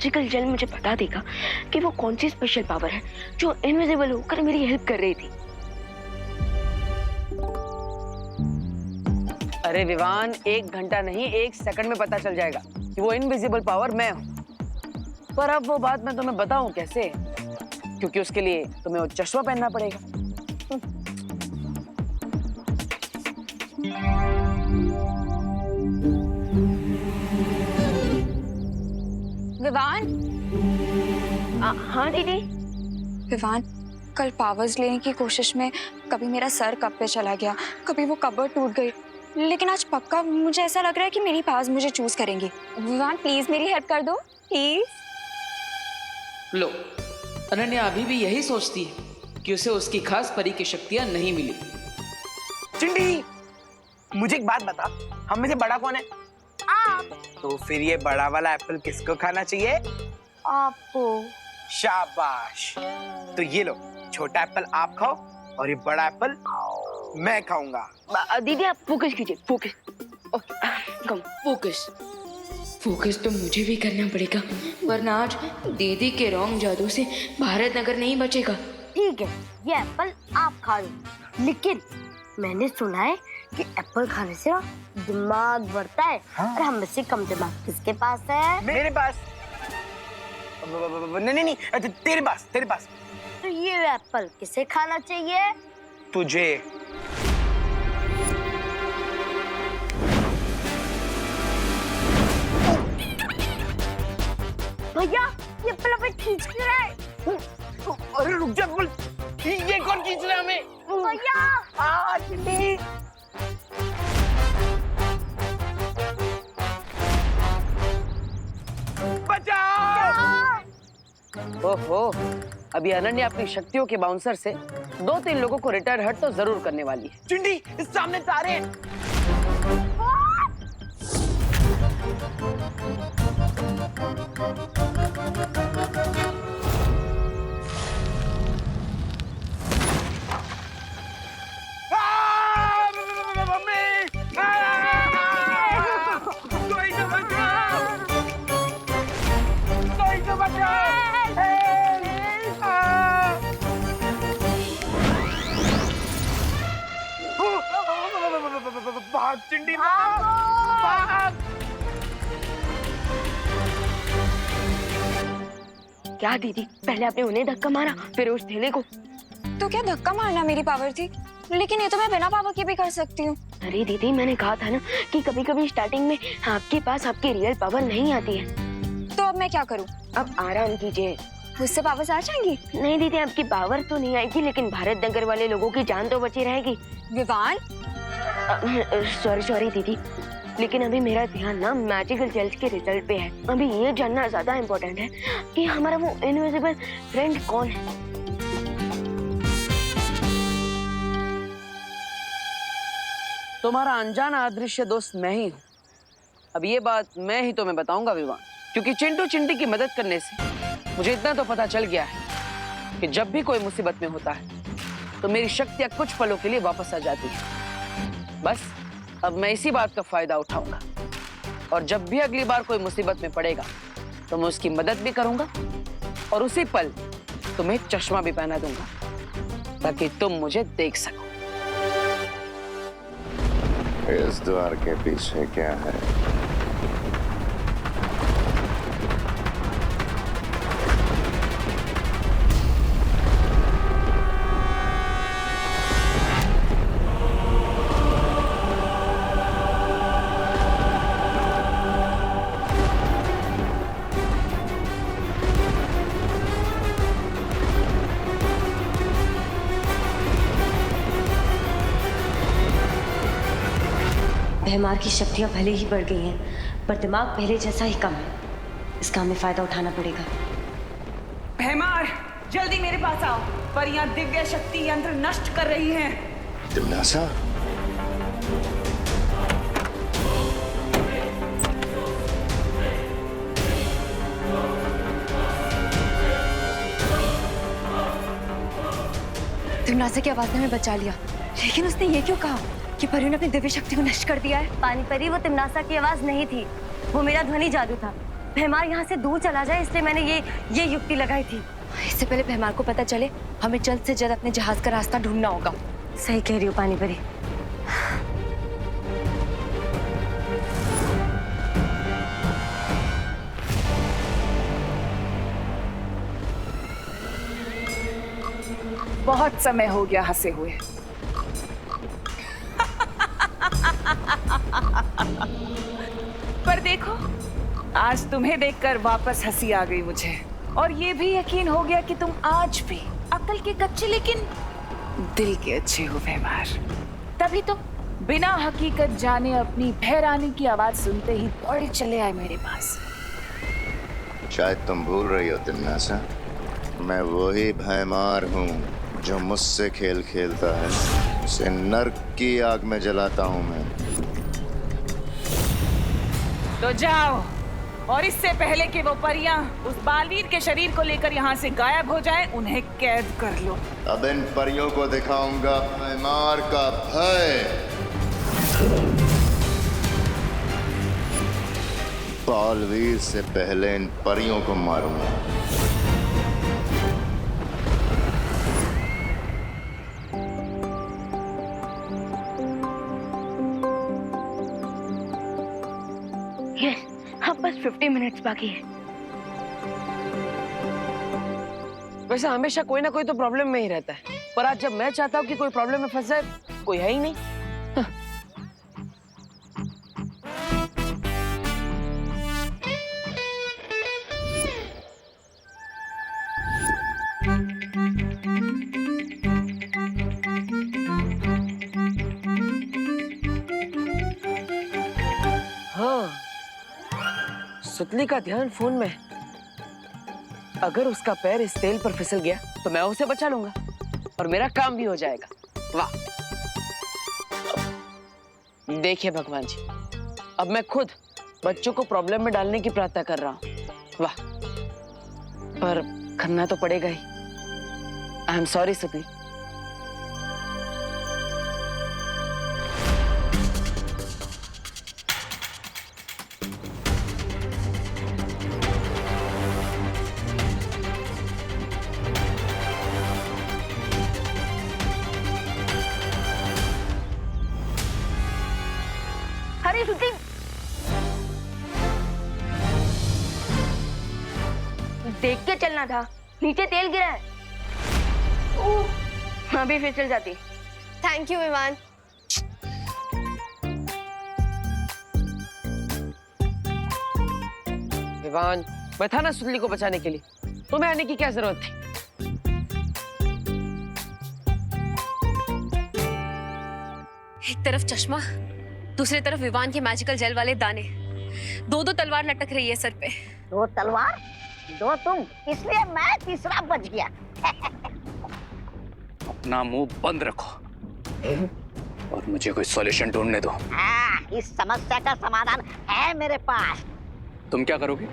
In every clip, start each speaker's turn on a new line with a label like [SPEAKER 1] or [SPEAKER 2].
[SPEAKER 1] Magical jail मुझे बता देगा कि वो कौन सी स्पेशल पावर है जो इनविजिबल होकर मेरी हेल्प कर रही थी।
[SPEAKER 2] अरे विवान, 1 घंटा नहीं 1 सेकंड में पता चल जाएगा कि वो इनविजिबल पावर मैं हूँ। पर अब वो बात मैं तुम्हें बताऊं कैसे, क्योंकि उसके लिए तुम्हें वो चश्मा पहनना पड़ेगा।
[SPEAKER 3] विवान।
[SPEAKER 1] हाँ दीदी।
[SPEAKER 3] विवान, कल पावर्स लेने की कोशिश में कभी मेरा सर कप पे चला गया, कभी वो कबर्ड टूट गई, लेकिन आज पक्का मुझे ऐसा लग रहा है कि मेरी पावर्स मुझे चूज करेंगी। विवान प्लीज मेरी हेल्प कर दो प्लीज।
[SPEAKER 4] लो, अनन्या अभी भी यही सोचती है कि उसे उसकी खास परी की शक्तियां नहीं मिली।
[SPEAKER 5] चिंटी, मुझे एक बात बता, हम में से बड़ा कौन है? आप। तो फिर ये बड़ा वाला एप्पल किसको खाना चाहिए?
[SPEAKER 1] आपको।
[SPEAKER 5] शाबाश। तो ये लो, छोटा एप्पल आप खाओ और ये बड़ा एप्पल मैं खाऊंगा।
[SPEAKER 1] दीदी आप फोकस कीजिए, फोकस। कम
[SPEAKER 6] फोकस। फोकस तो मुझे भी करना पड़ेगा, वरना आज दीदी के रॉन्ग जादू से भारत नगर नहीं बचेगा।
[SPEAKER 7] ठीक है, ये एप्पल आप खा लो, लेकिन मैंने सुना है कि एप्पल खाने से दिमाग बढ़ता है।
[SPEAKER 5] हाँ?
[SPEAKER 7] और हम में से कम दिमाग किसके पास है?
[SPEAKER 5] मेरे पास। नहीं, तेरे पास, तेरे पास।
[SPEAKER 7] तो ये एप्पल किसे खाना चाहिए?
[SPEAKER 5] तुझे।
[SPEAKER 7] भैया, ये एप्पल हमें खींच क्यों रहा है?
[SPEAKER 5] अरे रुक जा, ये कौन खींच रहा है हमें?
[SPEAKER 7] भैया।
[SPEAKER 5] चिंटी।
[SPEAKER 2] ओहो, अभी अनन्या अपनी शक्तियों के बाउंसर से 2-3 लोगों को रिटायर हट तो जरूर करने वाली है।
[SPEAKER 5] चिंटी, इस सामने तारे हैं। भाग चिंटी, भाग।
[SPEAKER 1] क्या दीदी, पहले आपने उन्हें धक्का मारा, फिर उस थैले को।
[SPEAKER 3] तो क्या धक्का मारना मेरी पावर थी? लेकिन ये तो मैं बिना पावर के भी कर सकती हूँ।
[SPEAKER 1] अरे दीदी, मैंने कहा था ना कि कभी कभी स्टार्टिंग में आपके पास आपकी रियल पावर नहीं आती है।
[SPEAKER 3] तो अब मैं क्या करूँ?
[SPEAKER 1] अब आराम कीजिए।
[SPEAKER 3] मुझसे पावर्स आ जाएंगी?
[SPEAKER 1] नहीं दीदी, आपकी पावर तो नहीं आएगी, लेकिन भारत नगर वाले लोगों की जान तो बची रहेगी।
[SPEAKER 3] विवान,
[SPEAKER 1] सॉरी दीदी, लेकिन अभी मेरा ध्यान ना मैजिकल जेल्स के रिजल्ट पे है। अभी ये जानना ज्यादा इम्पोर्टेंट है कि हमारा वो इनविजिबल फ्रेंड कौन है।
[SPEAKER 2] तुम्हारा अनजाना अदृश्य दोस्त मैं ही हूँ। अब ये बात मैं ही तुम्हें बताऊंगा विवान, क्योंकि चिंटू चिंटी की मदद करने से मुझे इतना तो पता चल गया है कि जब भी कोई मुसीबत में होता है तो मेरी शक्तियां कुछ पलों के लिए वापस आ जाती है। बस अब मैं इसी बात का फायदा उठाऊंगा, और जब भी अगली बार कोई मुसीबत में पड़ेगा तो मैं उसकी मदद भी करूंगा और उसी पल तुम्हें चश्मा भी पहना दूंगा ताकि तुम मुझे देख सको।
[SPEAKER 8] इस द्वार के पीछे क्या है?
[SPEAKER 9] भैमार की शक्तियां भले ही बढ़ गई हैं, पर दिमाग पहले जैसा ही कम है। इसका हमें फायदा उठाना पड़ेगा।
[SPEAKER 10] भैमार, जल्दी मेरे पास आओ। परियां दिव्य शक्ति यंत्र नष्ट कर रही हैं।
[SPEAKER 8] तिमनासा?
[SPEAKER 3] तिमनासा की आवाज ने हमें बचा लिया, लेकिन उसने ये क्यों कहा कि परियों ने अपनी दिव्य शक्ति को नष्ट कर दिया है?
[SPEAKER 7] पानी परी, वो तिमनासा की आवाज नहीं थी, वो मेरा ध्वनि जादू था।
[SPEAKER 9] भैमार यहाँ से दूर चला जाए, इसलिए मैंने ये युक्ति लगाई थी। इससे पहले भैमार को पता चले, हमें जल्द से जल्द अपने जहाज का रास्ता ढूंढना होगा। सही कह रही हो पानी परी।
[SPEAKER 10] बहुत समय हो गया हंसे हुए। पर देखो, आज तुम्हें देखकर वापस हंसी आ गई मुझे, और ये भी यकीन हो गया कि तुम आज भी अकल के कच्चे लेकिन दिल के अच्छे हो भैमार। तभी तो बिना हकीकत जाने अपनी भैरानी की आवाज सुनते ही दौड़े चले आए मेरे पास।
[SPEAKER 8] शायद तुम भूल रही हो तिन्नासा, मैं वही भैमार हूँ जो मुझसे खेल खेलता है, उसे नर्क की आग में जलाता हूँ मैं।
[SPEAKER 10] तो जाओ, और इससे पहले कि वो परियां उस बालवीर के शरीर को लेकर यहाँ से गायब हो जाएं, उन्हें कैद कर लो।
[SPEAKER 8] अब इन परियों को दिखाऊंगा भैमार का भय। बालवीर से पहले इन परियों को मारूंगा।
[SPEAKER 1] यस, अब बस 50 मिनट्स बाकी है।
[SPEAKER 2] वैसे हमेशा कोई ना कोई तो प्रॉब्लम में ही रहता है, पर आज जब मैं चाहता हूँ कि कोई प्रॉब्लम में फंस जाए, कोई है ही नहीं। हाँ, सुतली का ध्यान फोन में। अगर उसका पैर इस तेल पर फिसल गया तो मैं उसे बचा लूंगा और मेरा काम भी हो जाएगा। वाह! देखिए भगवान जी, अब मैं खुद बच्चों को प्रॉब्लम में डालने की प्रार्थना कर रहा हूँ। वाह! पर करना तो पड़ेगा ही। आई एम सॉरी सुतली।
[SPEAKER 1] अरे सुती, देख के चलना था, नीचे तेल गिरा है। हाँ भी फिसल जाती।
[SPEAKER 9] Thank you Vivaan.
[SPEAKER 2] विवान, मैं था ना सुतली को बचाने के लिए, तुम्हें आने की क्या जरूरत थी?
[SPEAKER 9] एक तरफ चश्मा, दूसरी तरफ विवान के मैजिकल जेल वाले दाने, दो तलवार लटक रही है सर पे।
[SPEAKER 7] दो तलवार, दो तुम, इसलिए मैं तीसरा बच गया।
[SPEAKER 11] अपना मुंह बंद रखो और मुझे कोई सॉल्यूशन ढूंढने दो।
[SPEAKER 7] इस समस्या का समाधान है मेरे पास।
[SPEAKER 11] तुम क्या करोगे?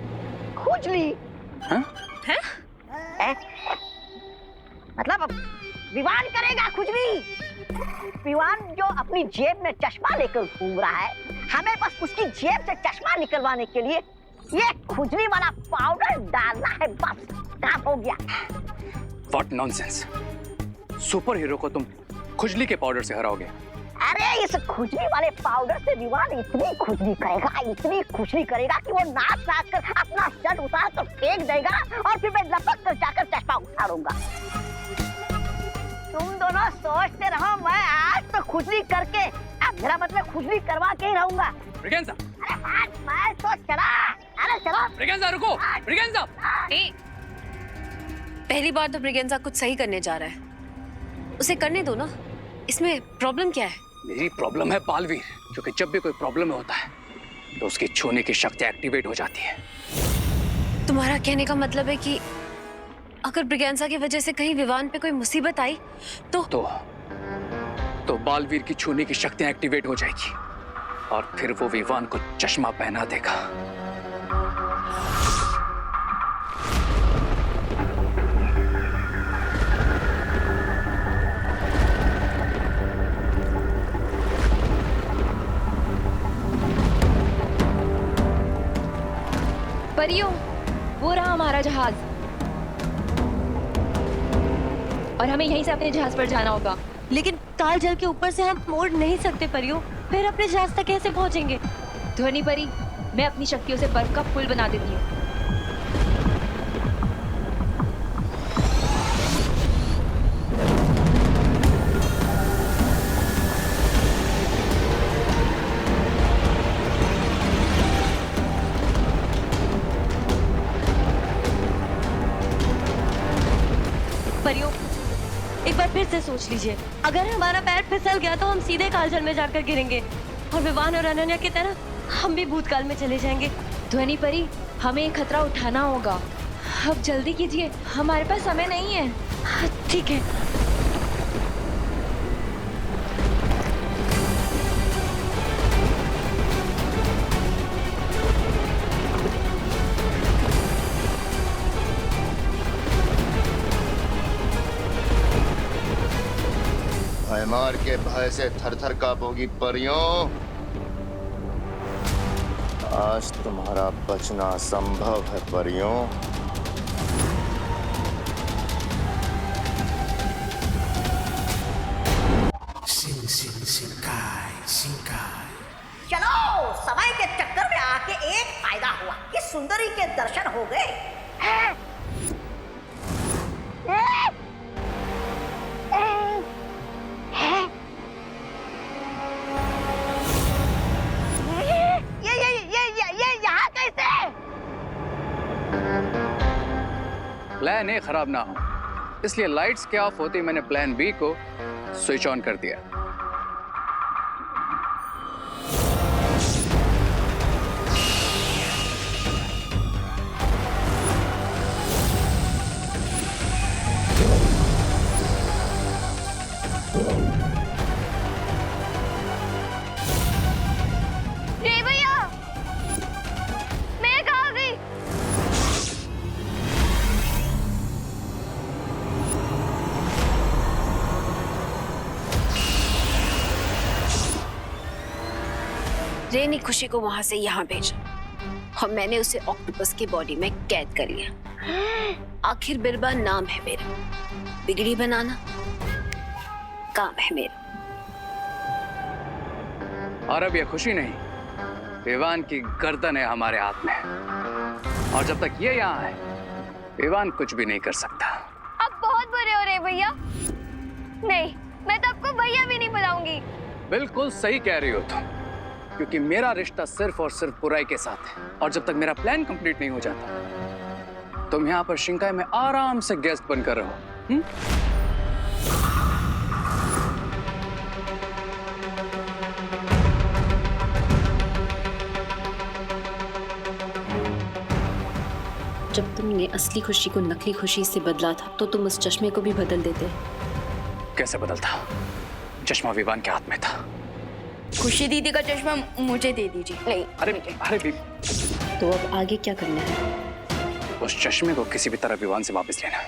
[SPEAKER 7] खुजली।
[SPEAKER 11] हाँ?
[SPEAKER 7] हैं? मतलब विवान करेगा खुजली। विवान जो अपनी जेब में चश्मा लेकर घूम रहा है, हमें बस उसकी जेब से चश्मा निकलवाने के लिए ये खुजली वाला पाउडर डालना है, बस काम हो गया।
[SPEAKER 11] What nonsense! सुपर हीरो को तुम खुजली के पाउडर से हराओगे?
[SPEAKER 7] अरे इस खुजली वाले पाउडर से विवान इतनी खुजली करेगा कि वो नाच कर अपना शर्ट उतार कर फेंक देगा, और फिर मैं लपक कर जाकर चश्मा उतारूंगा। तुम दोनों सोचते रहो, मैं आज तो खुजली करके, अब मेरा मतलब खुजली करवा के ही रहूंगा।
[SPEAKER 11] ब्रिगेंजा!
[SPEAKER 7] अरे मैं तो चला। अरे चलो।
[SPEAKER 11] ब्रिगेंजा रुको! ब्रिगेंजा!
[SPEAKER 9] पहली बार तो ब्रिगेंजा कुछ सही करने जा रहा है, उसे करने दो ना। इसमें प्रॉब्लम क्या है?
[SPEAKER 11] मेरी प्रॉब्लम है बालवीर, क्योंकि जब भी कोई प्रॉब्लम होता है तो उसकी छूने की शक्ति एक्टिवेट हो जाती है।
[SPEAKER 9] तुम्हारा कहने का मतलब है कि अगर ब्रिगेंजा की वजह से कहीं विवान पे कोई मुसीबत आई
[SPEAKER 11] तो बालवीर की छूने की शक्तियां एक्टिवेट हो जाएगी और फिर वो विवान को चश्मा पहना देगा।
[SPEAKER 9] पर परियों, वो रहा हमारा जहाज और हमें यहीं से अपने जहाज पर जाना होगा।
[SPEAKER 6] लेकिन ताल जल के ऊपर से हम मोड़ नहीं सकते परियों, फिर अपने जहाज तक कैसे पहुंचेंगे?
[SPEAKER 9] ध्वनि परी, मैं अपनी शक्तियों से बर्फ का पुल बना देती हूँ।
[SPEAKER 6] परियों, एक बार फिर से सोच लीजिए, अगर हमारा पैर फिसल गया तो हम सीधे कालजल में जाकर गिरेंगे और विवान और अनन्या की तरह हम भी भूतकाल में चले जाएंगे।
[SPEAKER 9] ध्वनि परी, हमें ये खतरा उठाना होगा। अब जल्दी कीजिए, हमारे पास समय नहीं है।
[SPEAKER 6] ठीक है।
[SPEAKER 8] भयमार के भय से थर-थर कांपोगी परियों। आज तुम्हारा बचना असंभव है परियों।
[SPEAKER 7] चलो, समय के चक्कर में आके एक फायदा हुआ कि सुंदरी के दर्शन हो गए। ये यहाँ कैसे?
[SPEAKER 11] प्लान ए खराब ना हो, इसलिए लाइट्स के ऑफ होते ही मैंने प्लान बी को स्विच ऑन कर दिया।
[SPEAKER 12] रे ने खुशी को वहां से यहाँ भेजा और मैंने उसे ऑक्टोपस की बॉडी में कैद कर लिया। आखिर बिरबा नाम है मेरा, बिगड़ी बनाना काम है मेरा।
[SPEAKER 11] और अब यह खुशी नहीं, विवान की गर्दन है हमारे हाथ में, और जब तक ये यहाँ है विवान कुछ भी नहीं कर सकता।
[SPEAKER 9] आप बहुत बुरे हो रहे भैया। नहीं, मैं तो आपको भैया भी नहीं बुलाऊंगी।
[SPEAKER 11] बिल्कुल सही कह रही हो तुम, क्योंकि मेरा रिश्ता सिर्फ और सिर्फ बुराई के साथ है, और जब तक मेरा प्लान कंप्लीट नहीं हो जाता तुम यहाँ पर शिंकाई में आराम से गेस्ट बनकर रहो।
[SPEAKER 12] जब तुमने असली खुशी को नकली खुशी से बदला था तो तुम उस चश्मे को भी बदल देते।
[SPEAKER 11] कैसे बदलता? चश्मा विवान के हाथ में था।
[SPEAKER 6] खुशी दीदी का चश्मा मुझे दे दीजिए। नहीं,
[SPEAKER 11] अरे भी
[SPEAKER 12] तो अब आगे क्या करना है?
[SPEAKER 11] उस चश्मे को किसी भी तरह विवान से वापस लेना।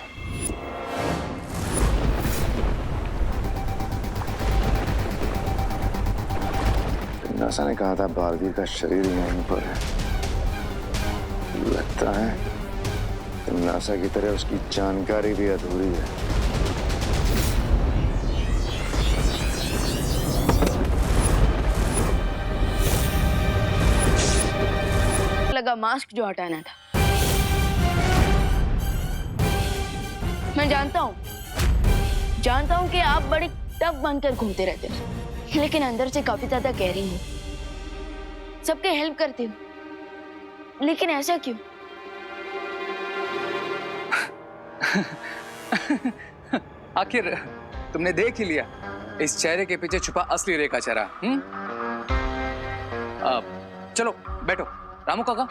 [SPEAKER 8] नासा ने कहा था बालवीर का शरीर यहीं पर है। लगता है नासा की तरह उसकी जानकारी भी अधूरी है।
[SPEAKER 1] लगा मास्क जो हटाना था। मैं जानता हूँ कि आप बड़ी टफ बनकर घूमते रहते हैं, लेकिन अंदर से काफी ज्यादा केयरिंग हूँ, सबके हेल्प करती हूँ, लेकिन ऐसा क्यों?
[SPEAKER 11] आखिर तुमने देख ही लिया, इस चेहरे के पीछे छुपा असली रेखा चेहरा। चलो बैठो। रामू काका,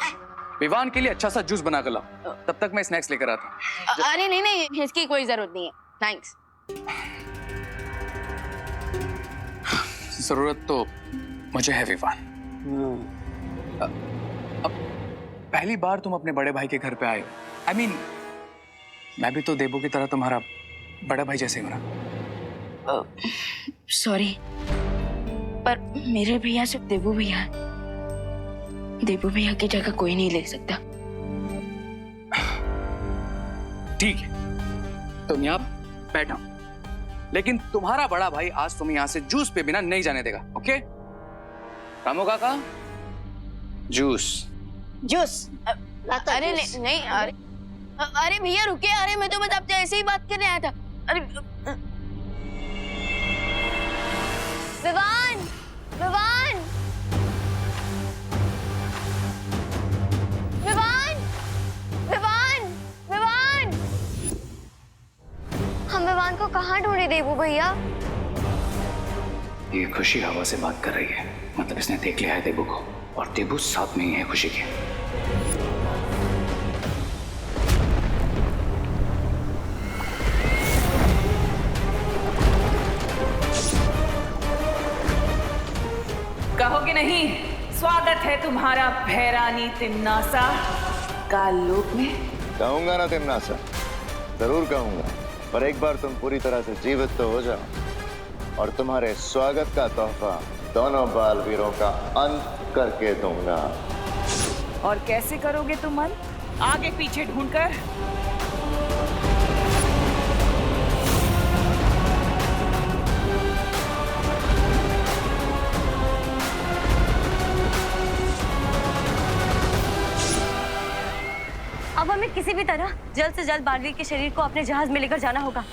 [SPEAKER 11] विवान के लिए अच्छा सा जूस बना कर लाओ, तब तक मैं स्नैक्स लेकर आता हूँ।
[SPEAKER 1] अरे नहीं, इसकी कोई जरूरत नहीं है, थैंक्स।
[SPEAKER 11] जरूरत तो मुझे है विवान। अब पहली बार तुम अपने बड़े भाई के घर पे आए। I mean, मैं भी तो देबू की तरह तुम्हारा बड़ा भाई जैसे हूँ ना।
[SPEAKER 1] सॉरी, पर मेरे भैया सिर्फ देबू भैया की जगह कोई नहीं ले सकता।
[SPEAKER 11] ठीक है, तुम यहाँ बैठो, लेकिन तुम्हारा बड़ा भाई आज तुम्हें यहाँ से जूस पे बिना नहीं जाने देगा। ओके रामू काका, जूस।
[SPEAKER 7] जूस
[SPEAKER 1] अरे नहीं अरे भैया रुकिए, अरे मैं तो बस आपसे ऐसे ही बात करने आया था। अरे विवान विवान विवान विवान विवान, हम विवान को कहाँ ढूंढे देवू भैया?
[SPEAKER 11] ये खुशी हवा से बात कर रही है, मतलब इसने देख लिया है देबू को, और देबू साथ में ही है खुशी के।
[SPEAKER 10] कहोगे नहीं, स्वागत है तुम्हारा भैरानी तिम्नासा काल लोक में।
[SPEAKER 8] कहूंगा ना तिम्नासा, जरूर कहूंगा, पर एक बार तुम पूरी तरह से जीवित तो हो जाओ और तुम्हारे स्वागत का तोहफा दोनों बालवीरों का अंत करके दूंगा।
[SPEAKER 10] और कैसे करोगे तुम मन? आगे पीछे ढूंढकर?
[SPEAKER 6] अब हमें किसी भी तरह जल्द से जल्द बालवीर के शरीर को अपने जहाज में लेकर जाना होगा।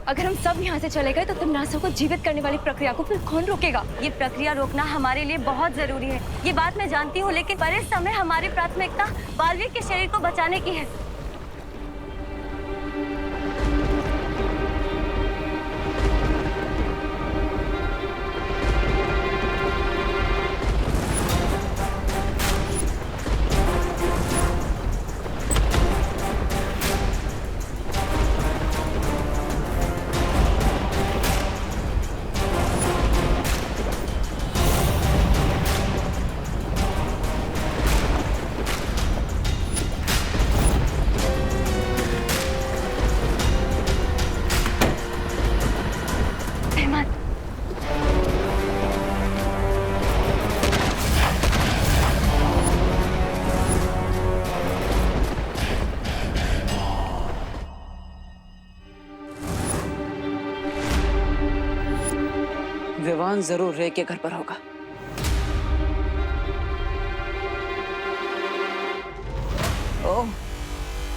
[SPEAKER 9] अगर हम सब यहाँ से चले गए तो तिम्नासा को जीवित करने वाली प्रक्रिया को फिर कौन रोकेगा?
[SPEAKER 6] ये प्रक्रिया रोकना हमारे लिए बहुत जरूरी है, ये बात मैं जानती हूँ, लेकिन पर इस समय हमारी प्राथमिकता बालवीर के शरीर को बचाने की है।
[SPEAKER 2] विवान जरूर रे के घर पर होगा। ओह,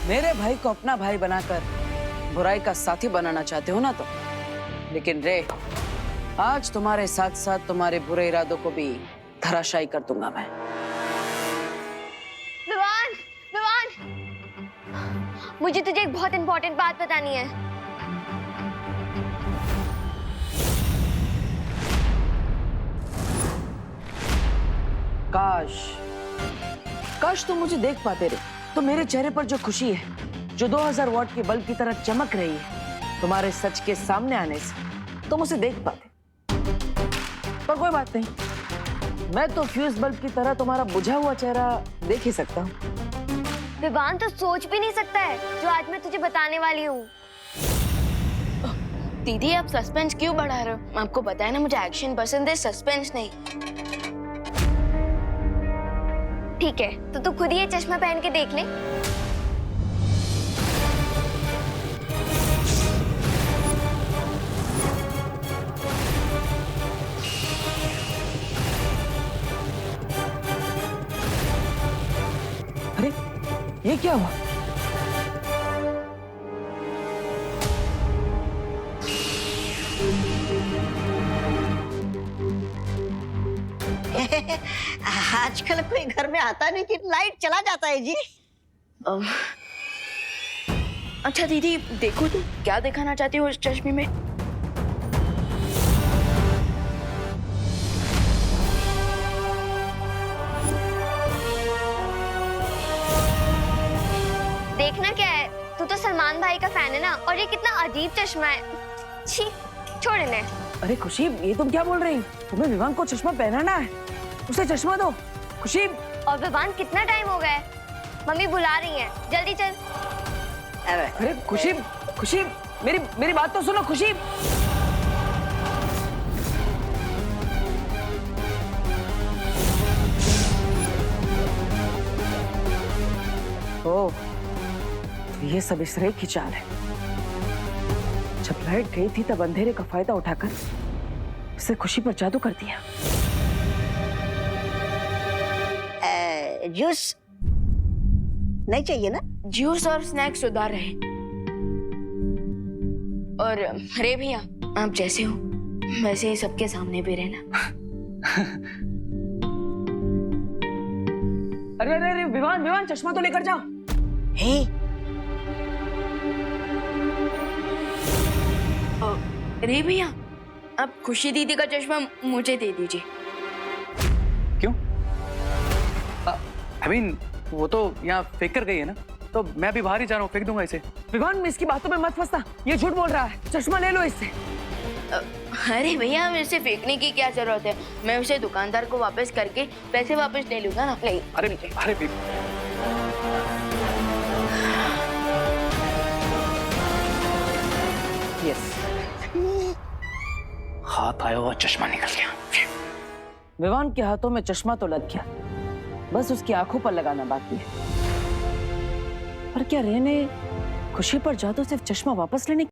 [SPEAKER 2] मेरे भाई को अपना भाई बनाकर बुराई का साथी बनाना चाहते हो ना तो, लेकिन रे आज तुम्हारे साथ साथ तुम्हारे बुरे इरादों को भी धराशायी कर दूंगा मैं।
[SPEAKER 1] विवान विवान, मुझे तुझे एक बहुत इंपॉर्टेंट बात बतानी है।
[SPEAKER 2] काश तुम मुझे देख पाते रे, तो मेरे चेहरे पर जो खुशी है, जो 2000 वॉट के बल्ब की तरह चमक रही है तुम्हारे सच के सामने आने से, तुम उसे देख पाते। पर कोई बात नहीं, मैं तो फ्यूज बल्ब की तरह तुम्हारा बुझा हुआ चेहरा देख ही सकता हूँ।
[SPEAKER 1] विवान तो सोच भी नहीं सकता है जो आज मैं तुझे बताने वाली हूँ। दीदी आप सस्पेंस क्यों बढ़ा रहे हो? आपको बताया ना मुझे एक्शन पसंद है, सस्पेंस नहीं। ठीक है, तो तू खुद ही ये चश्मा पहन के देख ले।
[SPEAKER 2] अरे ये क्या हुआ?
[SPEAKER 7] आजकल कोई घर में आता नहीं कि लाइट चला जाता है जी।
[SPEAKER 1] अच्छा दीदी देखो, तुम क्या दिखाना चाहती हो इस चश्मे में? देखना क्या है, तू तो सलमान भाई का फैन है ना, और ये कितना अजीब चश्मा है। छी, छोड़ इन्हें।
[SPEAKER 2] अरे खुशी, ये तुम क्या बोल रही? तुम्हें विवान को चश्मा पहनाना है, उसे चश्मा दो। खुशी।
[SPEAKER 1] और विवान कितना टाइम हो गया है? मम्मी बुला रही हैं, जल्दी चल।
[SPEAKER 2] अरे खुशी, खुशी मेरी बात तो सुनो खुशी। ओह, तो ये सब इस रे की चाल है। जब लाइट गई थी तब अंधेरे का फायदा उठाकर उसे खुशी पर जादू कर दिया।
[SPEAKER 7] जूस नहीं चाहिए ना?
[SPEAKER 1] जूस और स्नैक्स उधार रहे। और रे भैया, आप जैसे हो वैसे ही सबके सामने भी रहना।
[SPEAKER 2] अरे अरे अरे विवान विवान, चश्मा तो लेकर जाओ।
[SPEAKER 7] हे
[SPEAKER 1] रे भैया, आप खुशी दीदी का चश्मा मुझे दे दीजिए।
[SPEAKER 11] क्यों? I mean, वो तो यहाँ फेंक कर गई है ना, तो मैं भी बाहर ही जा रहा हूँ, फेंक दूंगा इसे।
[SPEAKER 2] विवान, मैं इसकी बातों में मत फंसना, ये झूठ बोल रहा है। चश्मा ले लो इससे।
[SPEAKER 1] अरे भैया, इसे फेंकने की क्या जरूरत है? मैं उसे दुकानदार को वापस करके पैसे वापस ले लूंगा ना। नहीं,
[SPEAKER 11] अरे अरे
[SPEAKER 2] यस,
[SPEAKER 11] हाथ आया हुआ चश्मा निकल गया।
[SPEAKER 2] विवान के हाथों में चश्मा तो लग गया, बस उसकी आंखों पर लगाना बाकी है। पर क्या रे ने खुशी पर जादू सिर्फ चश्मा वापस लेने